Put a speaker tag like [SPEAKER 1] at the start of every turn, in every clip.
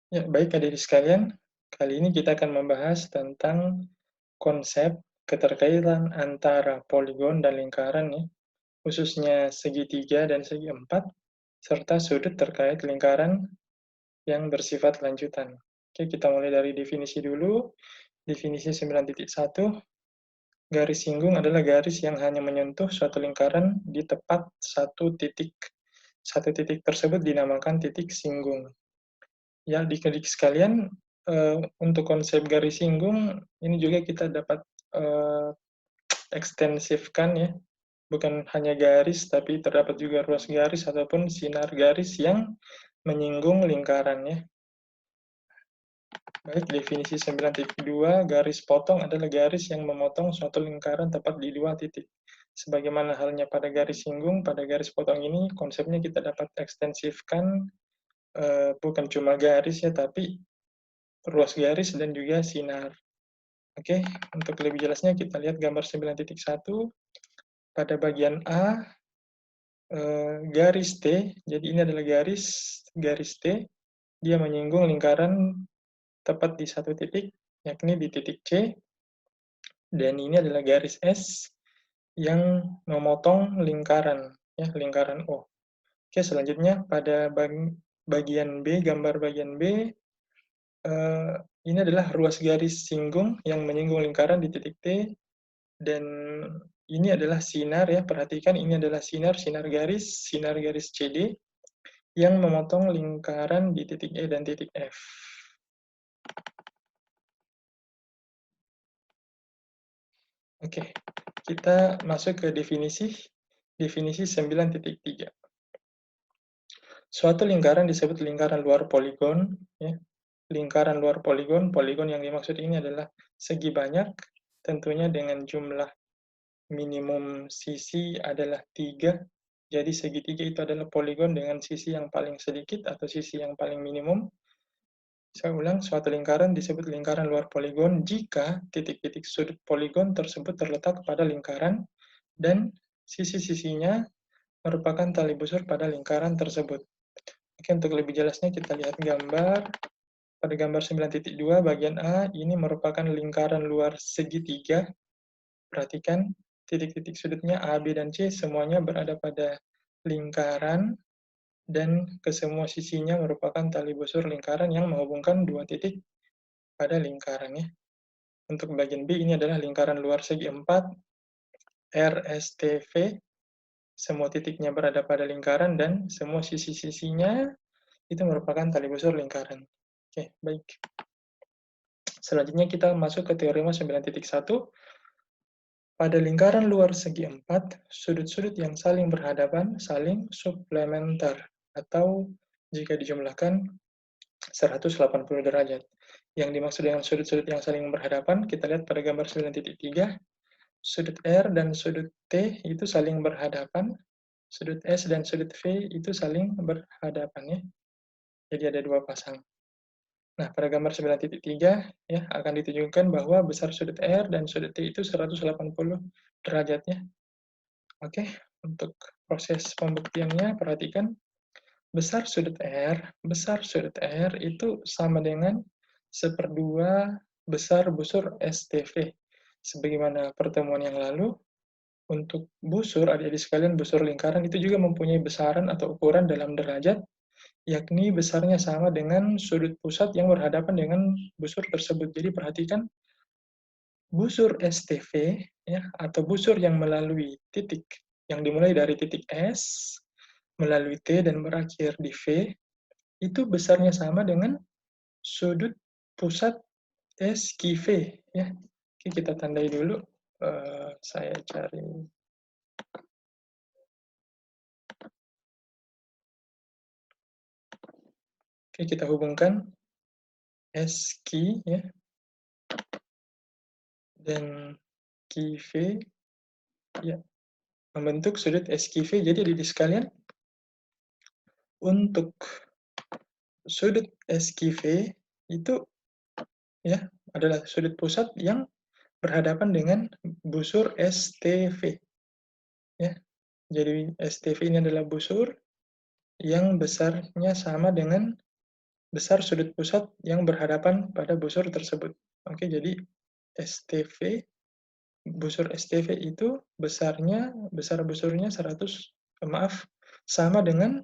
[SPEAKER 1] Ya, baik adik-adik sekalian, kali ini kita akan membahas tentang konsep keterkaitan antara poligon dan lingkaran ya, khususnya segitiga dan segi empat, serta sudut terkait lingkaran yang bersifat lanjutan. Oke, kita mulai dari definisi dulu. Definisi 9.1, garis singgung adalah garis yang hanya menyentuh suatu lingkaran di tepat satu titik. Satu titik tersebut dinamakan titik singgung. Ya, adik-adik sekalian, untuk konsep garis singgung, ini juga kita dapat ekstensifkan ya, bukan hanya garis, tapi terdapat juga ruas garis ataupun sinar garis yang menyinggung lingkaran ya. Baik, definisi 9.2, garis potong adalah garis yang memotong suatu lingkaran tepat di dua titik. Sebagaimana halnya pada garis singgung, pada garis potong ini konsepnya kita dapat ekstensifkan, bukan cuma garis ya, tapi ruas garis dan juga sinar. Oke, untuk lebih jelasnya kita lihat gambar 9.1. Pada bagian A, garis T, jadi ini adalah garis T, dia menyinggung lingkaran tepat di satu titik, yakni di titik C, dan ini adalah garis S yang memotong lingkaran, ya, lingkaran O. Oke, selanjutnya pada bagian B, gambar bagian B, ini adalah ruas garis singgung yang menyinggung lingkaran di titik T, dan ini adalah sinar ya, perhatikan ini adalah sinar garis CD yang memotong lingkaran di titik E dan titik F. Oke, kita masuk ke definisi 9.3. Suatu lingkaran disebut lingkaran luar poligon ya. Lingkaran luar poligon, poligon yang dimaksud ini adalah segi banyak, tentunya dengan jumlah minimum sisi adalah 3. Jadi segitiga itu adalah poligon dengan sisi yang paling sedikit atau sisi yang paling minimum. Saya ulang, suatu lingkaran disebut lingkaran luar poligon jika titik-titik sudut poligon tersebut terletak pada lingkaran dan sisi-sisinya merupakan tali busur pada lingkaran tersebut. Oke, untuk lebih jelasnya kita lihat gambar. Pada gambar 9.2 bagian A, ini merupakan lingkaran luar segitiga. Perhatikan, titik-titik sudutnya A, B, dan C semuanya berada pada lingkaran, dan ke semua sisinya merupakan tali busur lingkaran yang menghubungkan dua titik pada lingkaran ya. Untuk bagian B, ini adalah lingkaran luar segi 4, RSTV, semua titiknya berada pada lingkaran, dan semua sisi-sisinya itu merupakan tali busur lingkaran. Oke, baik. Selanjutnya kita masuk ke teorema 9.1. Pada lingkaran luar segi 4, sudut-sudut yang saling berhadapan saling suplementer, atau jika dijumlahkan 180 derajat. Yang dimaksud dengan sudut-sudut yang saling berhadapan, kita lihat pada gambar 9.3, sudut R dan sudut T itu saling berhadapan, sudut S dan sudut V itu saling berhadapan ya. Jadi ada dua pasang. Nah, pada gambar 9.3 ya akan ditunjukkan bahwa besar sudut R dan sudut T itu 180 derajatnya. Oke, untuk proses pembuktiannya perhatikan besar sudut R itu sama dengan 1/2 besar busur STV. Sebagaimana pertemuan yang lalu, untuk busur, adik-adik sekalian, busur lingkaran itu juga mempunyai besaran atau ukuran dalam derajat, yakni besarnya sama dengan sudut pusat yang berhadapan dengan busur tersebut. Jadi perhatikan, busur STV ya, atau busur yang melalui titik yang dimulai dari titik S, melalui T dan berakhir di V, itu besarnya sama dengan sudut pusat SQV ya. Oke, kita tandai dulu. Saya cari. Oke, kita hubungkan SQ ya dan QV ya, membentuk sudut SQV. Jadi di sekalian, untuk sudut SQV itu ya adalah sudut pusat yang berhadapan dengan busur STV ya. Jadi STV ini adalah busur yang besarnya sama dengan besar sudut pusat yang berhadapan pada busur tersebut. Oke, jadi STV, busur STV itu besar busurnya 100, maaf, sama dengan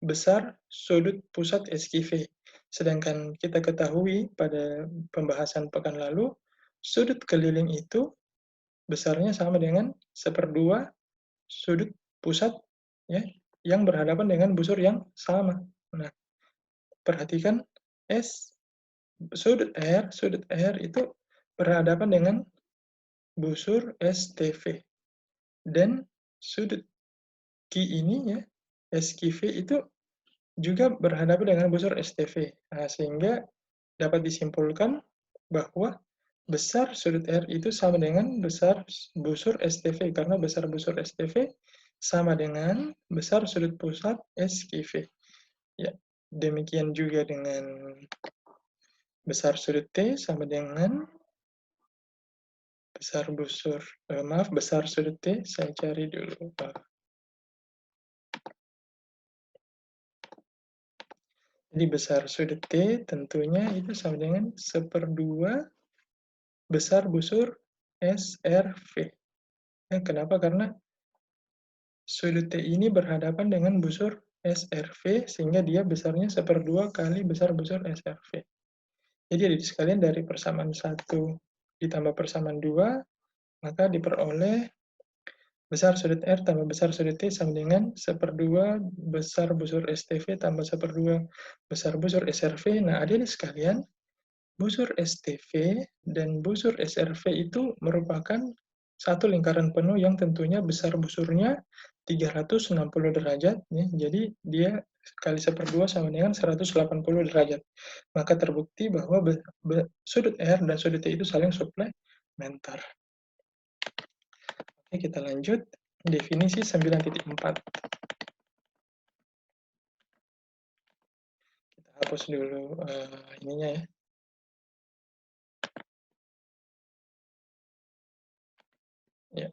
[SPEAKER 1] besar sudut pusat SQV. Sedangkan kita ketahui pada pembahasan pekan lalu, sudut keliling itu besarnya sama dengan 1/2 sudut pusat, ya, yang berhadapan dengan busur yang sama. Nah, perhatikan sudut R itu berhadapan dengan busur STV, dan sudut Q ini, ya, SQV itu juga berhadapan dengan busur STV. Nah, sehingga dapat disimpulkan bahwa besar sudut R itu sama dengan besar busur STV, karena besar busur STV sama dengan besar sudut pusat SQV. Ya, demikian juga dengan besar sudut T sama dengan besar sudut T, saya cari dulu. Jadi besar sudut T tentunya itu sama dengan 1/2 besar busur SRV. Kenapa? Karena sudut T ini berhadapan dengan busur SRV, sehingga dia besarnya 1/2 kali besar busur SRV. Jadi adik sekalian, dari persamaan 1 ditambah persamaan 2, maka diperoleh besar sudut R tambah besar sudut T sama dengan 1/2 besar busur STV tambah 1/2 besar busur SRV. Nah, adik sekalian, busur STV dan busur SRV itu merupakan satu lingkaran penuh yang tentunya besar busurnya 360 derajat, ya. Jadi dia kali 1/2 sama dengan 180 derajat. Maka terbukti bahwa sudut R dan sudut T itu saling suplementer. Oke, kita lanjut. Definisi 9.4. Kita hapus dulu ininya, ya. Ya.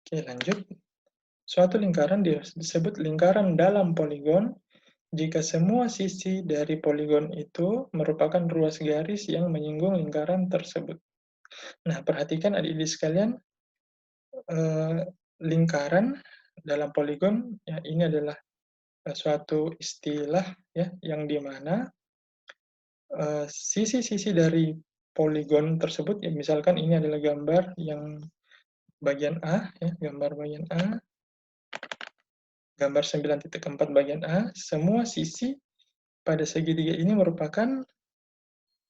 [SPEAKER 1] Oke, lanjut. Suatu lingkaran disebut lingkaran dalam poligon jika semua sisi dari poligon itu merupakan ruas garis yang menyinggung lingkaran tersebut. Nah, perhatikan adik-adik sekalian, lingkaran dalam poligon, ya, ini adalah suatu istilah, ya, yang dimana sisi-sisi dari poligon tersebut, ya, misalkan ini adalah gambar yang bagian A, ya, gambar bagian A, gambar 9.4 bagian A, semua sisi pada segitiga ini merupakan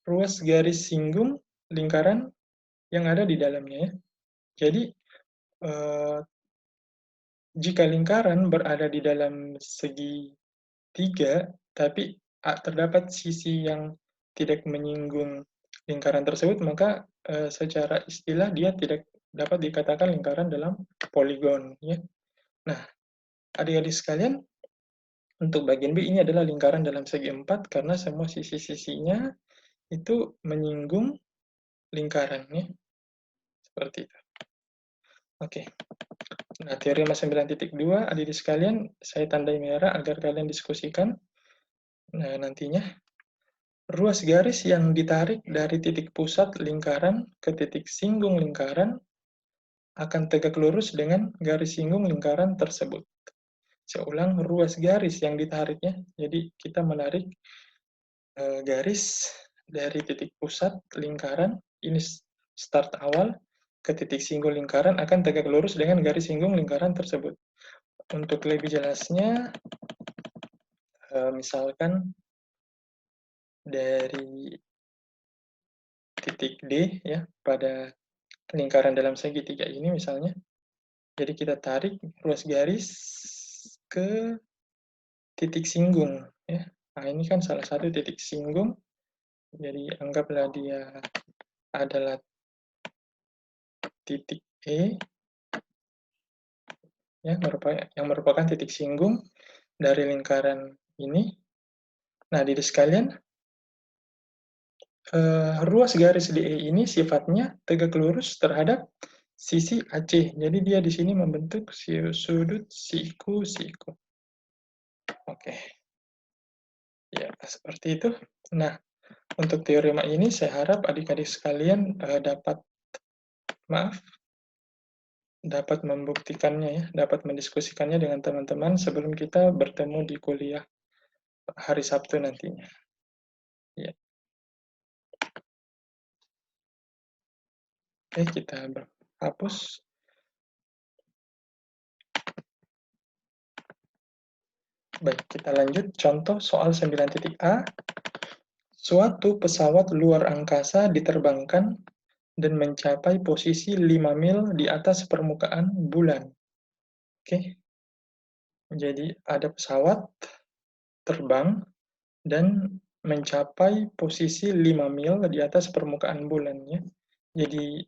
[SPEAKER 1] ruas garis singgung lingkaran yang ada di dalamnya, ya. Jadi, jika lingkaran berada di dalam segitiga, tapi terdapat sisi yang tidak menyinggung lingkaran tersebut, maka secara istilah dia tidak dapat dikatakan lingkaran dalam poligon, ya. Nah, adik-adik sekalian, untuk bagian B ini adalah lingkaran dalam segi 4 karena semua sisi-sisinya itu menyinggung lingkarannya, seperti itu. Oke. Nah, teorema 9.2, adik-adik sekalian, saya tandai merah agar kalian diskusikan. Nah, nantinya, ruas garis yang ditarik dari titik pusat lingkaran ke titik singgung lingkaran akan tegak lurus dengan garis singgung lingkaran tersebut. Saya ulang, ruas garis yang ditariknya, jadi kita menarik garis dari titik pusat lingkaran, ini start awal, ke titik singgung lingkaran akan tegak lurus dengan garis singgung lingkaran tersebut. Untuk lebih jelasnya, misalkan dari titik D, ya, pada lingkaran dalam segitiga ini misalnya, jadi kita tarik ruas garis ke titik singgung, ya. Nah, ini kan salah satu titik singgung, jadi anggaplah dia adalah titik E, ya, yang merupakan titik singgung dari lingkaran ini. Nah, adik sekalian, ruas garis DE ini sifatnya tegak lurus terhadap sisi AC. Jadi dia di sini membentuk sudut siku-siku. Oke. Ya, seperti itu. Nah, untuk teorema ini saya harap adik-adik sekalian maaf, dapat membuktikannya ya, dapat mendiskusikannya dengan teman-teman sebelum kita bertemu di kuliah hari Sabtu nantinya. Ya, oke, kita hapus. Baik, kita lanjut. Contoh soal 9.a. Suatu pesawat luar angkasa diterbangkan dan mencapai posisi 5 mil di atas permukaan bulan. Oke, jadi ada pesawat terbang dan mencapai posisi 5 mil di atas permukaan bulan ya. Jadi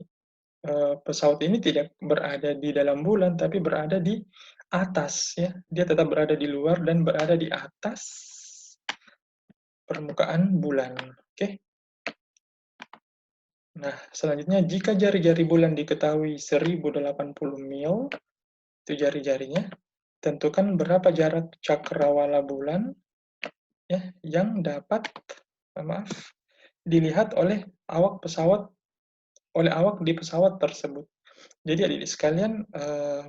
[SPEAKER 1] pesawat ini tidak berada di dalam bulan, tapi berada di atas ya. Dia tetap berada di luar dan berada di atas permukaan bulan. Oke. Nah, selanjutnya jika jari-jari bulan diketahui 1080 mil, itu jari-jarinya, tentukan berapa jarak cakrawala bulan ya yang dapat maaf dilihat oleh awak di pesawat tersebut. Jadi adik-adik sekalian,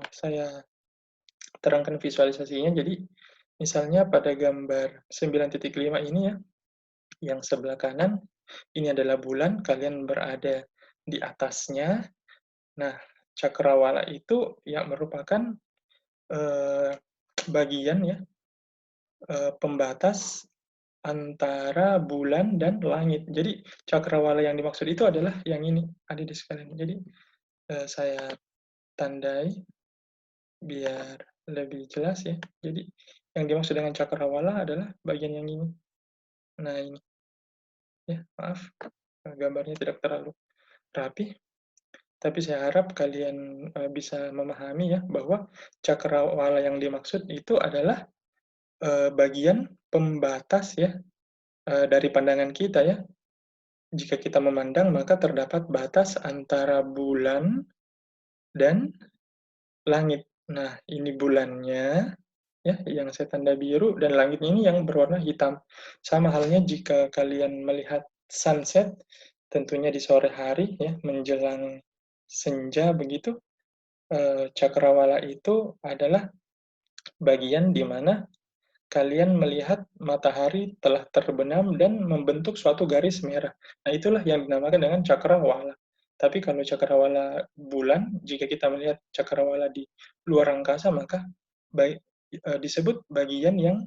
[SPEAKER 1] saya terangkan visualisasinya. Jadi misalnya pada gambar 9.5 ini ya, yang sebelah kanan ini adalah bulan, kalian berada di atasnya. Nah, cakrawala itu ya merupakan bagian ya pembatas antara bulan dan langit. Jadi cakrawala yang dimaksud itu adalah yang ini, adik-adik sekalian. Jadi saya tandai biar lebih jelas ya. Jadi yang dimaksud dengan cakrawala adalah bagian yang ini. Nah ini ya, maaf gambarnya tidak terlalu rapi, tapi saya harap kalian bisa memahami ya bahwa cakrawala yang dimaksud itu adalah bagian pembatas ya dari pandangan kita ya. Jika kita memandang maka terdapat batas antara bulan dan langit. Nah, ini bulannya ya yang saya tanda biru dan langit ini yang berwarna hitam. Sama halnya jika kalian melihat sunset tentunya di sore hari ya menjelang senja begitu cakrawala itu adalah bagian di mana kalian melihat matahari telah terbenam dan membentuk suatu garis merah. Nah, itulah yang dinamakan dengan cakrawala. Tapi kalau cakrawala bulan, jika kita melihat cakrawala di luar angkasa, maka baik, disebut bagian yang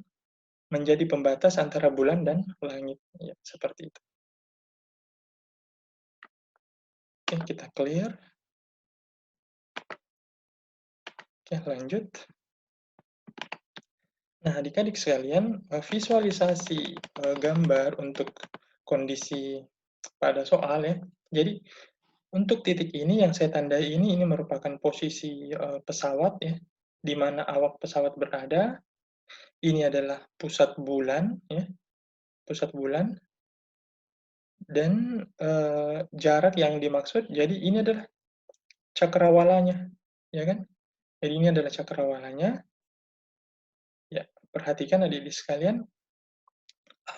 [SPEAKER 1] menjadi pembatas antara bulan dan langit. Ya, seperti itu. Oke, kita clear. Oke, lanjut. Nah, adik-adik sekalian, visualisasi gambar untuk kondisi pada soal ya. Jadi, untuk titik ini yang saya tandai ini merupakan posisi pesawat ya, di mana awak pesawat berada. Ini adalah pusat bulan ya, pusat bulan. Dan jarak yang dimaksud, jadi ini adalah cakrawalanya, ya kan? Jadi ini adalah cakrawalanya. Ya, perhatikan adik-adik sekalian,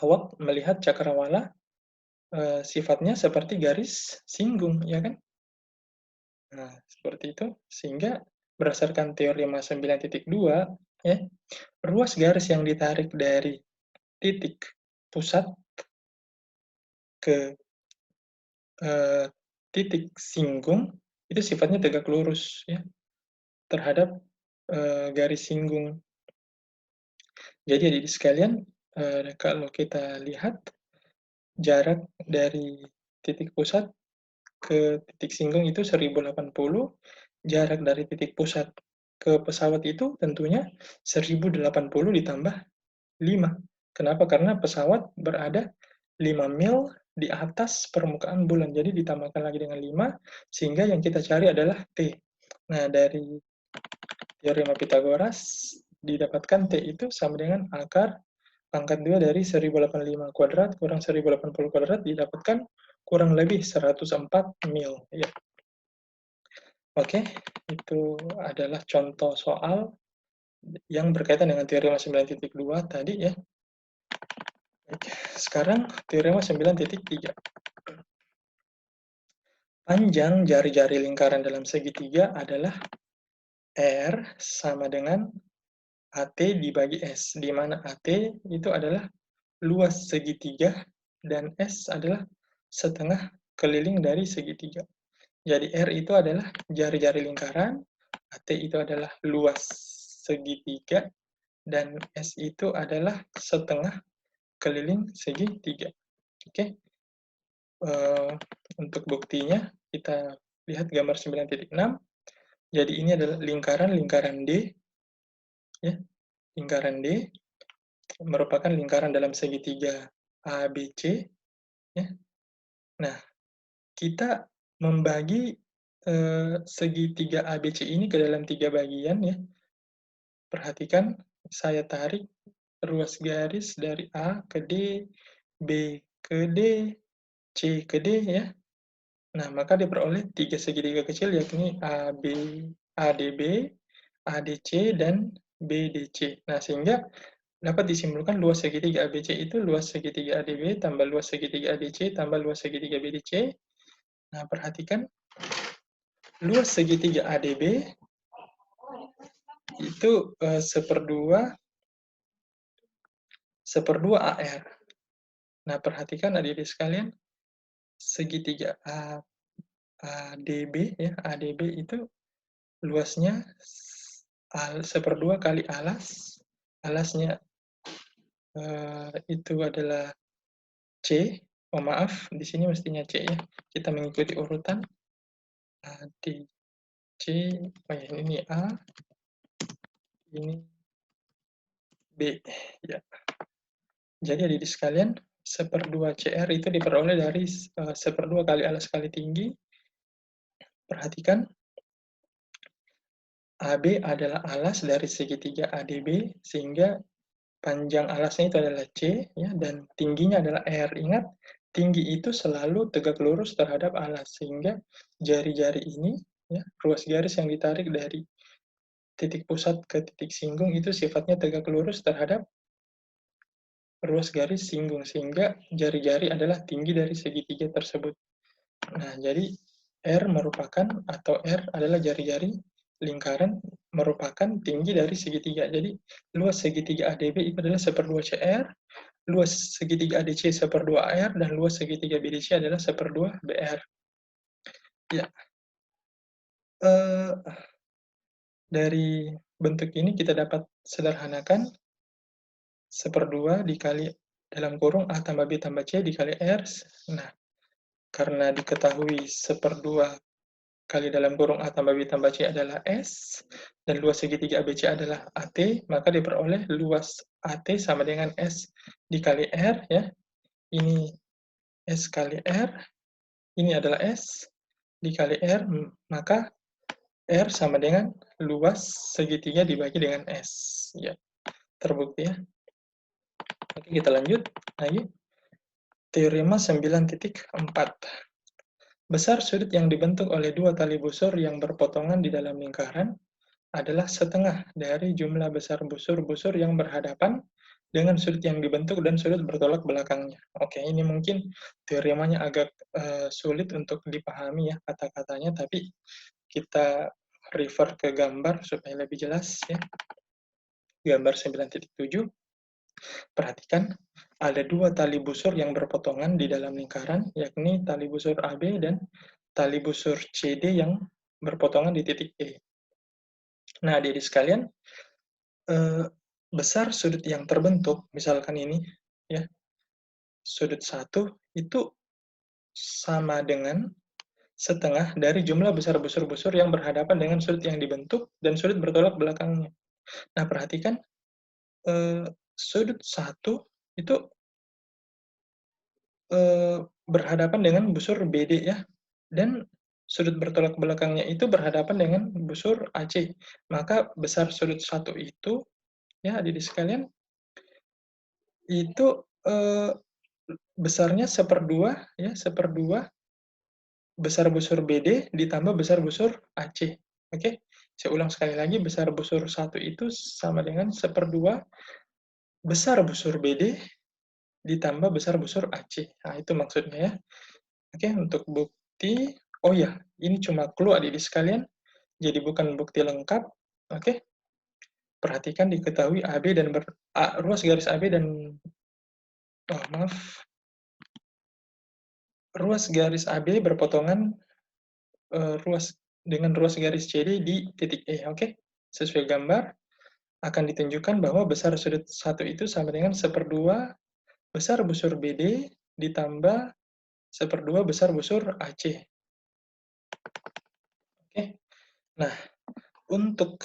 [SPEAKER 1] awak melihat cakrawala sifatnya seperti garis singgung, ya kan? Nah, seperti itu. Sehingga berdasarkan teorema 9.2, ya, ruas garis yang ditarik dari titik pusat ke titik singgung itu sifatnya tegak lurus, ya, terhadap garis singgung. Jadi adik sekalian, kalau kita lihat jarak dari titik pusat ke titik singgung itu 1080, jarak dari titik pusat ke pesawat itu tentunya 1080 ditambah 5. Kenapa? Karena pesawat berada 5 mil di atas permukaan bulan. Jadi ditambahkan lagi dengan 5, sehingga yang kita cari adalah T. Nah, dari teorema Pitagoras, didapatkan T itu sama dengan akar pangkat 2 dari 1085 kuadrat kurang 1080 kuadrat didapatkan kurang lebih 104 mil. Ya. Oke, itu adalah contoh soal yang berkaitan dengan teorema 9.2 tadi ya. Oke, sekarang teorema 9.3. Panjang jari-jari lingkaran dalam segitiga adalah R sama dengan AT dibagi S, di mana AT itu adalah luas segitiga dan S adalah setengah keliling dari segitiga. Jadi R itu adalah jari-jari lingkaran, AT itu adalah luas segitiga, dan S itu adalah setengah keliling segitiga. Oke, untuk buktinya kita lihat gambar 9.6. Jadi ini adalah lingkaran D, ya, lingkaran D merupakan lingkaran dalam segitiga ABC, ya. Nah, kita membagi segitiga ABC ini ke dalam 3 bagian, ya. Perhatikan, saya tarik ruas garis dari A ke D, B ke D, C ke D, ya. Nah, maka diperoleh 3 segitiga kecil, yakni ADB, ADC, dan BDC. Nah, sehingga dapat disimpulkan luas segitiga ABC itu luas segitiga ADB tambah luas segitiga ADC tambah luas segitiga BDC. Nah, perhatikan, luas segitiga ADB itu seperdua AR. Nah, perhatikan adik-adik sekalian, segitiga ADB, ya, ADB itu luasnya seperdua kali alas. Alasnya itu adalah C. Oh, maaf, di sini mestinya C, ya. Kita mengikuti urutan. D, C, oh ya, ini A, ini B, ya. Jadi adik-adik sekalian, seperdua CR itu diperoleh dari seperdua kali alas kali tinggi. Perhatikan, AB adalah alas dari segitiga ADB, sehingga panjang alasnya itu adalah C, ya, dan tingginya adalah R. Ingat, tinggi itu selalu tegak lurus terhadap alas, sehingga jari-jari ini, ya, ruas garis yang ditarik dari titik pusat ke titik singgung itu sifatnya tegak lurus terhadap ruas garis singgung, sehingga jari-jari adalah tinggi dari segitiga tersebut. Nah, jadi R adalah jari-jari lingkaran merupakan tinggi dari segitiga. Jadi, luas segitiga ADB itu adalah seperdua CR, luas segitiga ADC seperdua AR, dan luas segitiga BDC adalah seperdua BR. Ya, dari bentuk ini kita dapat sederhanakan seperdua dikali dalam kurung A tambah B tambah C dikali R. Nah, karena diketahui seperdua kali dalam kurung A tambah B tambah C adalah S, dan luas segitiga ABC adalah AT, maka diperoleh luas AT sama dengan S dikali R, ya. Ini S kali R, ini adalah S dikali R, maka R sama dengan luas segitiga dibagi dengan S. Ya, terbukti, ya. Oke, kita lanjut lagi. Teorema 9.4. Besar sudut yang dibentuk oleh dua tali busur yang berpotongan di dalam lingkaran adalah setengah dari jumlah besar busur-busur yang berhadapan dengan sudut yang dibentuk dan sudut bertolak belakangnya. Oke, ini mungkin teoremanya agak sulit untuk dipahami, ya, kata-katanya, tapi kita refer ke gambar supaya lebih jelas, ya. Gambar 9.7. Perhatikan, ada dua tali busur yang berpotongan di dalam lingkaran, yakni tali busur AB dan tali busur CD yang berpotongan di titik E. Nah, adik-adik sekalian, besar sudut yang terbentuk, misalkan ini, ya, sudut 1 itu sama dengan setengah dari jumlah besar busur-busur yang berhadapan dengan sudut yang dibentuk dan sudut bertolak belakangnya. Nah, perhatikan, sudut 1 itu berhadapan dengan busur BD, ya, dan sudut bertolak belakangnya itu berhadapan dengan busur AC. Maka besar sudut 1 itu, ya, adik-adik sekalian, itu besarnya seperdua, ya, seperdua besar busur BD ditambah besar busur AC. Oke, saya ulang sekali lagi, besar busur 1 itu sama dengan seperdua besar busur BD ditambah besar busur AC. Nah, itu maksudnya ya. Oke, untuk bukti, oh ya, ini cuma clue adik-adik sekalian, jadi bukan bukti lengkap. Oke, perhatikan diketahui AB dan ruas garis AB dan, oh maaf, ruas garis AB berpotongan ruas garis CD di titik E. Oke, sesuai gambar akan ditunjukkan bahwa besar sudut satu itu sama dengan 1/2 besar busur BD ditambah 1/2 besar busur AC. Oke, nah untuk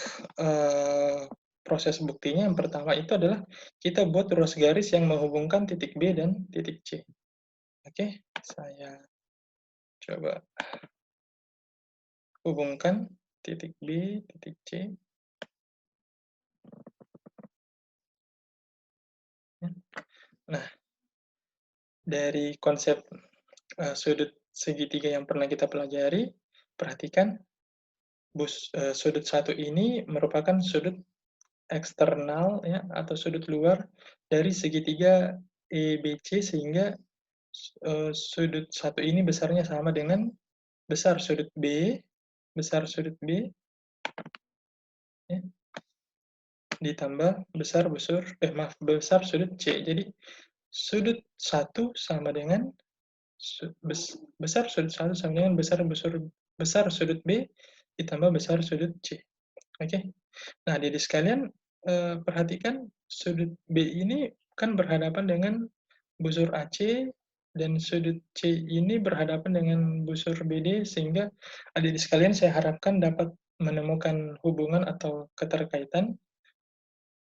[SPEAKER 1] proses buktinya yang pertama itu adalah kita buat ruas garis yang menghubungkan titik B dan titik C. Oke, saya coba hubungkan titik B, titik C. Nah, dari konsep sudut segitiga yang pernah kita pelajari, perhatikan sudut satu ini merupakan sudut eksternal ya atau sudut luar dari segitiga EBC sehingga sudut satu ini besarnya sama dengan besar sudut B, ya, ditambah besar sudut C. Jadi sudut satu sama dengan besar sudut satu sama dengan besar sudut B ditambah besar sudut C. Oke. Nah, jadi sekalian perhatikan sudut B ini kan berhadapan dengan busur AC dan sudut C ini berhadapan dengan busur BD sehingga adik-adik sekalian saya harapkan dapat menemukan hubungan atau keterkaitan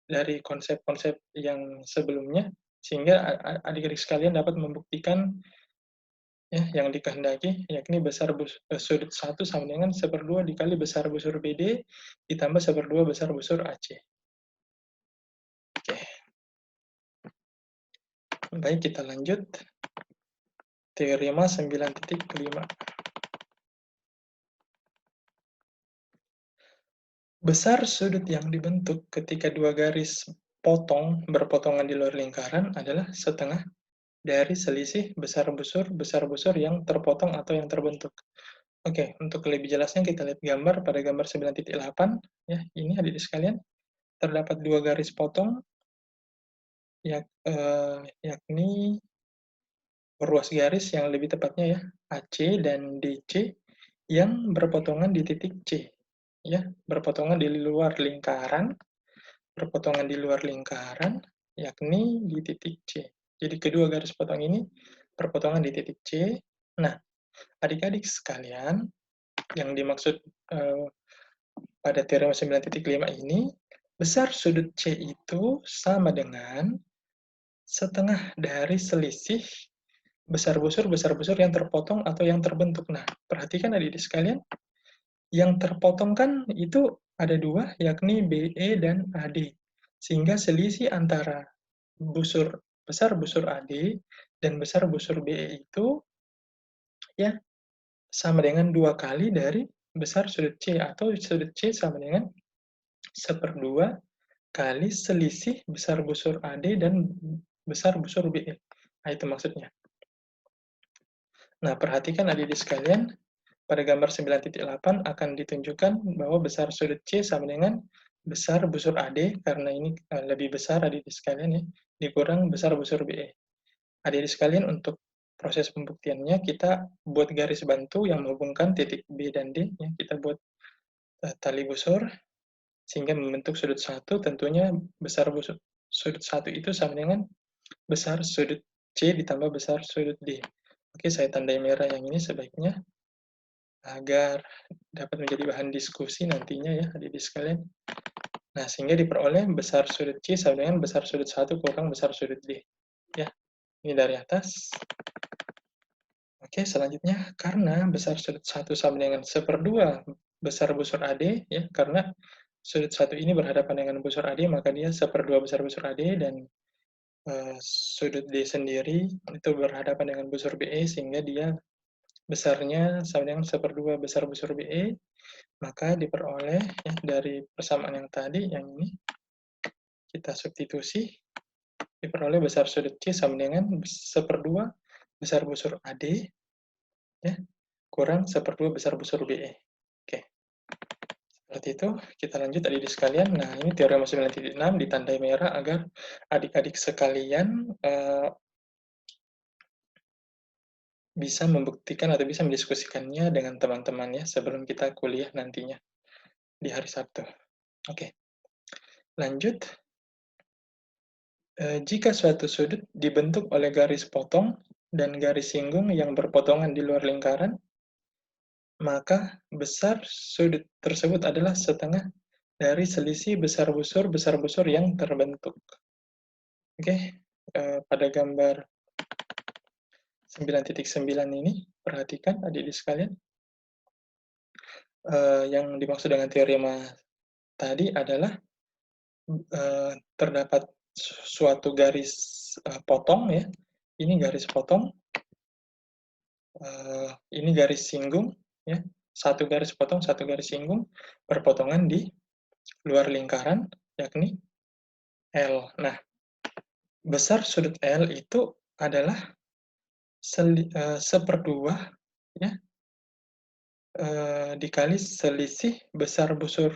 [SPEAKER 1] dari konsep-konsep yang sebelumnya sehingga adik-adik sekalian dapat membuktikan ya yang dikehendaki yakni sudut satu sama dengan 1/2 dikali besar busur BD ditambah 1/2 besar busur AC. Oke. Baik, kita lanjut. Teorema 9.5. Besar sudut yang dibentuk ketika dua garis potong berpotongan di luar lingkaran adalah setengah dari selisih besar busur yang terpotong atau yang terbentuk. Oke, untuk lebih jelasnya kita lihat gambar pada gambar 9.8 ya. Ini adik-adik sekalian, terdapat dua garis potong yakni ruas garis yang lebih tepatnya ya AC dan DC yang berpotongan di titik C ya, berpotongan di luar lingkaran yakni di titik C. Jadi kedua garis potong ini berpotongan di titik C. Nah, adik-adik sekalian, yang dimaksud pada teorema 9.5 ini, besar sudut C itu sama dengan setengah dari selisih besar busur yang terpotong atau yang terbentuk. Nah, perhatikan adik-adik sekalian, yang terpotong kan itu ada dua, yakni BE dan AD. Sehingga selisih antara besar busur AD dan besar busur BE itu ya sama dengan 2 kali dari besar sudut C, atau sudut C sama dengan 1/2 kali selisih besar busur AD dan besar busur BE. Nah, itu maksudnya. Nah, perhatikan adik-adik sekalian, pada gambar 9.8 akan ditunjukkan bahwa besar sudut C sama dengan besar busur AD, karena ini lebih besar adik-adik sekalian ya, dikurang besar busur BE. Adik-adik sekalian, untuk proses pembuktiannya, kita buat garis bantu yang menghubungkan titik B dan D. Ya. Kita buat tali busur, sehingga membentuk sudut satu, tentunya besar sudut satu itu sama dengan besar sudut C ditambah besar sudut D. Oke, saya tandai merah yang ini sebaiknya, agar dapat menjadi bahan diskusi nantinya ya, adik-adik sekalian. Nah, sehingga diperoleh besar sudut C sama dengan besar sudut 1 kurang besar sudut D. Ya, ini dari atas. Oke, selanjutnya, karena besar sudut 1 sama dengan 1/2 besar busur AD, ya, karena sudut 1 ini berhadapan dengan busur AD, maka dia 1/2 besar busur AD, dan sudut D sendiri itu berhadapan dengan busur BE, sehingga dia besarnya sama dengan 1/2 besar busur BE, maka diperoleh ya, dari persamaan yang tadi, yang ini, kita substitusi, diperoleh besar sudut C sama dengan 1/2 besar busur AD, ya, kurang 1/2 besar busur BE. Oke, seperti itu. Kita lanjut adik-adik sekalian. Nah, ini teorema 9.6 ditandai merah agar adik-adik sekalian bisa membuktikan atau bisa mendiskusikannya dengan teman-teman ya sebelum kita kuliah nantinya di hari Sabtu. Oke, lanjut. Jika suatu sudut dibentuk oleh garis potong dan garis singgung yang berpotongan di luar lingkaran, maka besar sudut tersebut adalah setengah dari selisih besar busur yang terbentuk. Oke, pada gambar 9.9 ini, perhatikan adik-adik sekalian, yang dimaksud dengan teorema tadi adalah terdapat suatu garis potong ya, ini garis potong, ini garis singgung ya, satu garis potong, satu garis singgung berpotongan di luar lingkaran yakni L. Nah, besar sudut L itu adalah 1/2 ya, dikali selisih besar busur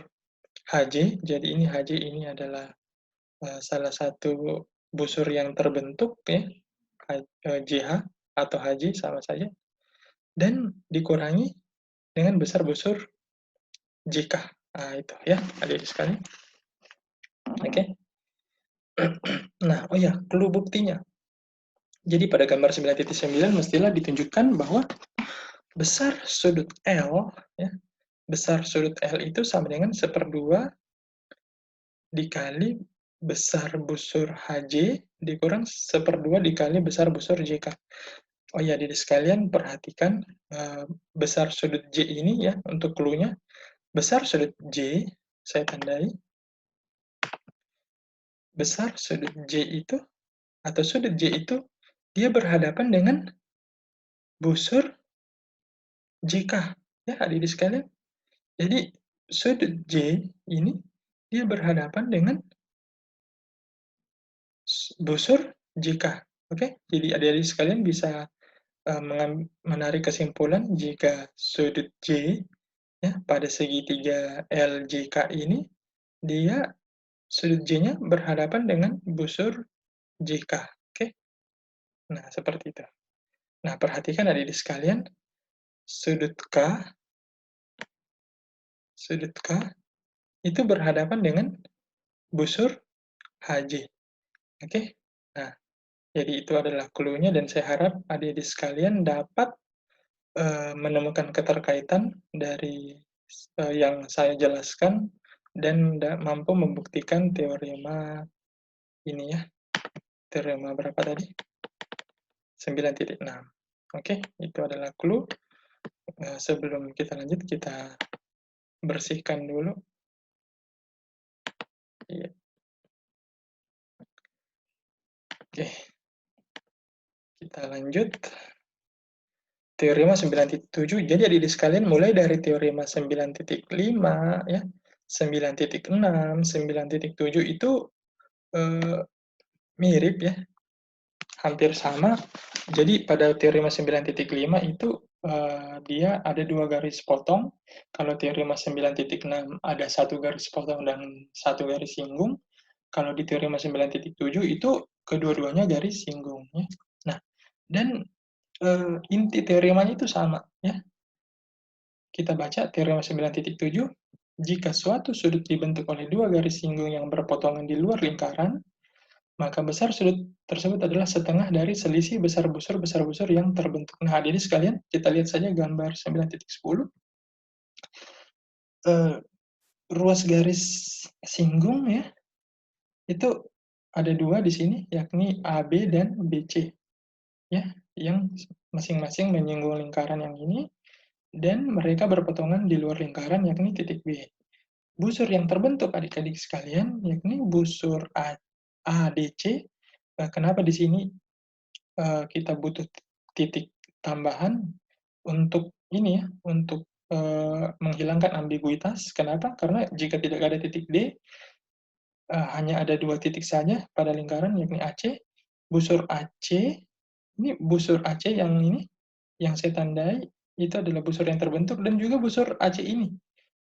[SPEAKER 1] HJ. Jadi ini HJ ini adalah salah satu busur yang terbentuk ya, JH atau HJ sama saja, dan dikurangi dengan besar busur JK. Nah, itu ya, adik-adik sekalian. Oke. Nah, oh ya, clue buktinya. Jadi pada gambar 9.9 mestilah ditunjukkan bahwa besar sudut L, ya, besar sudut L itu sama dengan 1/2 dikali besar busur HJ dikurang 1/2 dikali besar busur JK. Oh ya, adik sekalian perhatikan besar sudut J ini ya, untuk clue-nya. Besar sudut J, saya tandai. Besar sudut J itu, atau sudut J itu, dia berhadapan dengan busur JK. Ya, adik-adik sekalian. Jadi, sudut J ini, dia berhadapan dengan busur JK. Oke, jadi adik-adik sekalian bisa menarik kesimpulan jika sudut J ya, pada segitiga LJK ini, dia sudut J-nya berhadapan dengan busur JK. Oke, nah seperti itu. Nah, perhatikan adik-adik sekalian, sudut K itu berhadapan dengan busur HJ. Oke, nah jadi itu adalah clue-nya dan saya harap adik-adik sekalian dapat menemukan keterkaitan dari yang saya jelaskan dan mampu membuktikan teorema ini ya. Teorema berapa tadi? 9.6. Oke, itu adalah clue. Sebelum kita lanjut, kita bersihkan dulu. Iya. Oke, kita lanjut. Teorema 9.7. Jadi adik-adik sekalian mulai dari teorema 9.5 ya, 9.6, 9.7 itu mirip ya, hampir sama. Jadi pada teorema 9.5 itu dia ada dua garis potong. Kalau teorema 9.6 ada satu garis potong dan satu garis singgung. Kalau di teorema 9.7 itu kedua-duanya garis singgung. Ya. Nah, dan inti teoremanya itu sama. Ya. Kita baca teorema 9.7, jika suatu sudut dibentuk oleh dua garis singgung yang berpotongan di luar lingkaran, maka besar sudut tersebut adalah setengah dari selisih besar busur yang terbentuk. Nah, adik-adik sekalian, kita lihat saja gambar 9.10. Ruas garis singgung ya, itu ada dua di sini, yakni AB dan BC. Ya, yang masing-masing menyinggung lingkaran yang ini, dan mereka berpotongan di luar lingkaran, yakni titik B. Busur yang terbentuk adik-adik sekalian, yakni busur ADC. Kenapa di sini kita butuh titik tambahan untuk ini ya, untuk e, menghilangkan ambiguitas. Kenapa? Karena jika tidak ada titik D, hanya ada 2 titik saja pada lingkaran, yakni AC. Busur AC, ini busur AC yang ini, yang saya tandai, itu adalah busur yang terbentuk dan juga busur AC ini.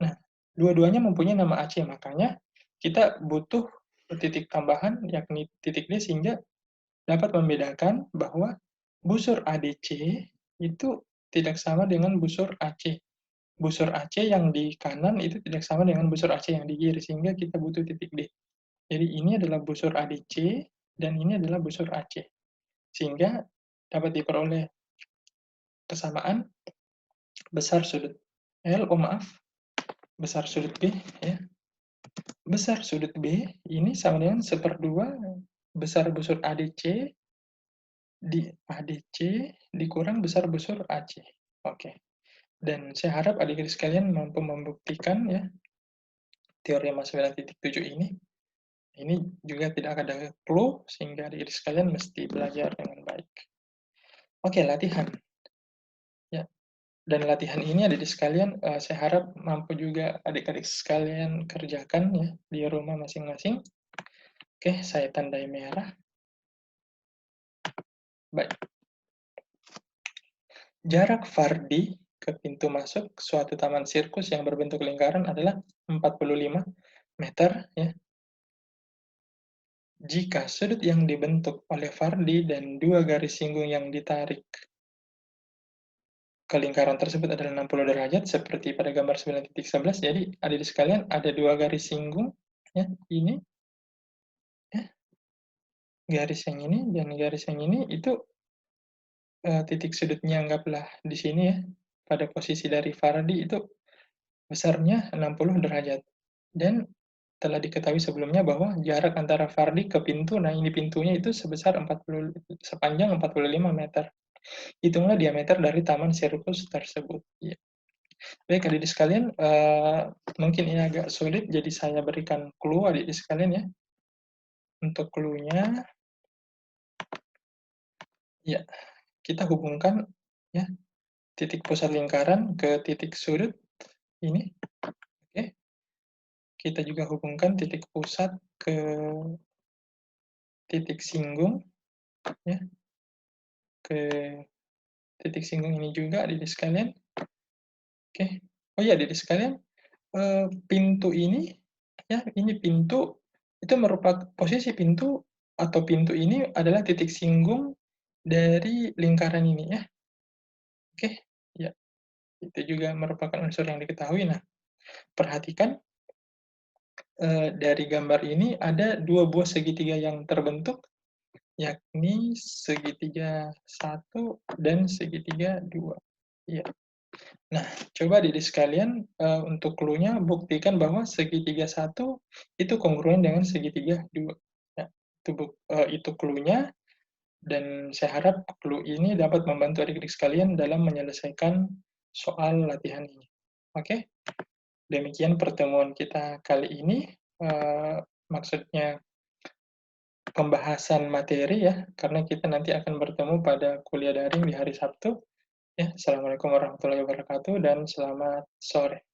[SPEAKER 1] Nah, dua-duanya mempunyai nama AC, makanya kita butuh titik tambahan, yakni titik D, sehingga dapat membedakan bahwa busur ADC itu tidak sama dengan busur AC. Busur AC yang di kanan itu tidak sama dengan busur AC yang di kiri, sehingga kita butuh titik D. Jadi ini adalah busur ADC, dan ini adalah busur AC. Sehingga dapat diperoleh kesamaan besar sudut besar sudut B, ya. Besar sudut B ini sama dengan 1/2 besar busur ADC dikurang besar busur AC. Oke. Dan saya harap adik-adik sekalian mampu membuktikan ya teorema 9.7 ini. Ini juga tidak ada clue, sehingga adik-adik sekalian mesti belajar dengan baik. Oke, latihan. Ya, dan latihan ini adik-adik sekalian, saya harap mampu juga adik-adik sekalian kerjakan ya di rumah masing-masing. Oke, saya tandai merah. Baik. Jarak Fardi ke pintu masuk suatu taman sirkus yang berbentuk lingkaran adalah 45 meter ya. Jika sudut yang dibentuk oleh Fardi dan 2 garis singgung yang ditarik ke lingkaran tersebut adalah 60 derajat seperti pada gambar 9.11. Jadi adik-adik sekalian ada 2 garis singgung ya, ini ya, garis yang ini dan garis yang ini itu titik sudutnya anggaplah di sini ya. Pada posisi dari Fardi itu besarnya 60 derajat. Dan telah diketahui sebelumnya bahwa jarak antara Fardi ke pintu, nah ini pintunya itu sepanjang 45 meter. Hitunglah diameter dari taman sirkus tersebut. Ya. Baik adik-adik sekalian, mungkin ini agak sulit, jadi saya berikan clue adik-adik sekalian ya. Untuk clue-nya, ya kita hubungkan ya titik pusat lingkaran ke titik sudut ini. Oke. Kita juga hubungkan titik pusat ke titik singgung ya, ke titik singgung ini juga adik-adik sekalian. Oke. Oh iya adik-adik sekalian, pintu ini ya, ini pintu itu merupakan posisi pintu atau pintu ini adalah titik singgung dari lingkaran ini ya. Oke, ya. Itu juga merupakan unsur yang diketahui. Nah, perhatikan dari gambar ini ada 2 buah segitiga yang terbentuk, yakni segitiga 1 dan segitiga 2. Iya. Nah, coba adik sekalian, untuk clue-nya buktikan bahwa segitiga 1 itu kongruen dengan segitiga 2. Ya, itu clue-nya, dan saya harap clue ini dapat membantu adik-adik sekalian dalam menyelesaikan soal latihan ini. Oke? Demikian pertemuan kita kali ini, maksudnya pembahasan materi ya, karena kita nanti akan bertemu pada kuliah daring di hari Sabtu. Ya, assalamualaikum warahmatullahi wabarakatuh dan selamat sore.